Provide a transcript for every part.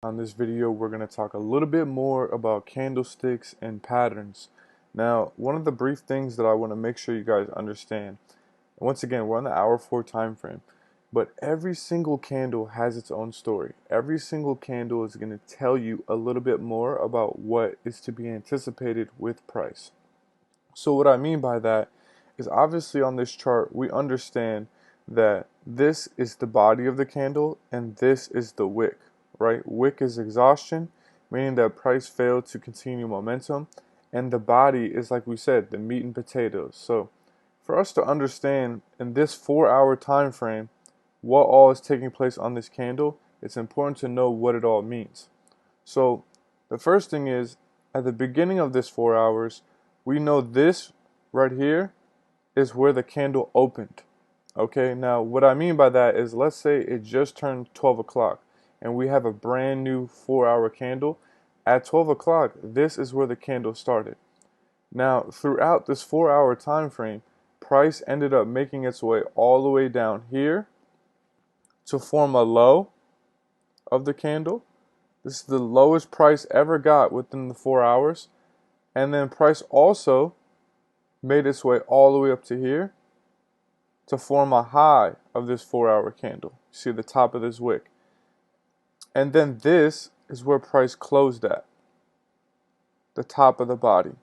On this video, we're going to talk a little bit more about candlesticks and patterns. Now, one of the brief things that I want to make sure you guys understand, once again, we're on the hour 4 time frame, but every single candle has its own story. Every single candle is going to tell you a little bit more about what is to be anticipated with price. So what I mean by that is, obviously on this chart, we understand that this is the body of the candle and this is the wick. Right? Wick is exhaustion, meaning that price failed to continue momentum, and the body is, like we said, the meat and potatoes. So for us to understand in this 4-hour time frame what all is taking place on this candle, it's important to know what it all means. So the first thing is, at the beginning of this 4 hours, we know this right here is where the candle opened. Okay, now what I mean by that is, let's say it just turned 12 o'clock and we have a brand new 4-hour candle. At 12 o'clock, this is where the candle started. Now, throughout this 4-hour time frame, price ended up making its way all the way down here to form a low of the candle. This is the lowest price ever got within the 4 hours. And then price also made its way all the way up to here to form a high of this 4-hour candle. See the top of this wick. And then this is where price closed at, the top of the body.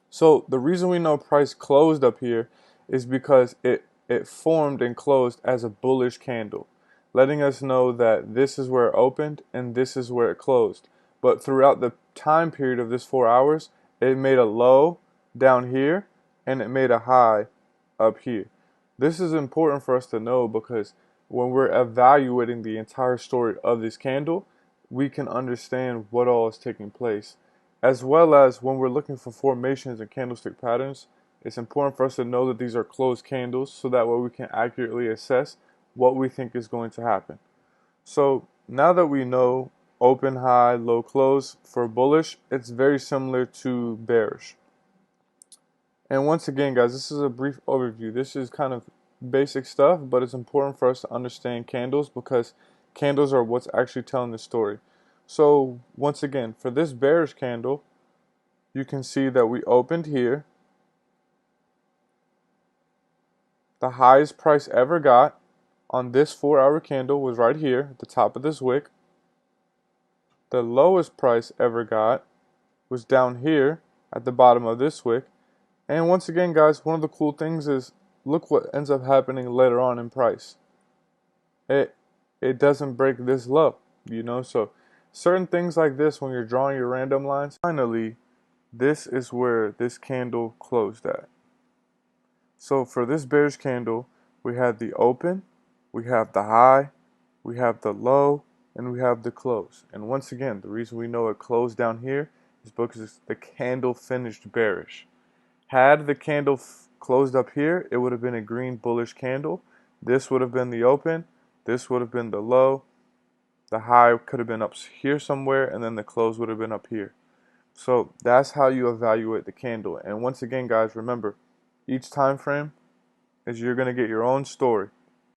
So the reason we know price closed up here is because it formed and closed as a bullish candle, letting us know that this is where it opened and this is where it closed. But throughout the time period of this 4 hours, it made a low down here and it made a high up here. This is important for us to know because when we're evaluating the entire story of this candle, we can understand what all is taking place. As well as when we're looking for formations and candlestick patterns, it's important for us to know that these are closed candles so that way we can accurately assess what we think is going to happen. So now that we know open, high, low, close for bullish, it's very similar to bearish. And once again, guys, this is a brief overview. This is kind of basic stuff, but it's important for us to understand candles because candles are what's actually telling the story. So once again, for this bearish candle, you can see that we opened here. The highest price ever got on this 4-hour candle was right here at the top of this wick. The lowest price ever got was down here at the bottom of this wick. And once again, guys, one of the cool things is, look what ends up happening later on in price. It doesn't break this low, so certain things like this, when you're drawing your random lines, finally, this is where this candle closed at. So for this bearish candle, we have the open, we have the high, we have the low, and we have the close. And once again, the reason we know it closed down here is because the candle finished bearish. Had the candle closed up here, it would have been a green bullish candle. This would have been the open. This would have been the low. The high could have been up here somewhere, and then the close would have been up here. So that's how you evaluate the candle. And once again, guys, remember, each time frame is you're going to get your own story.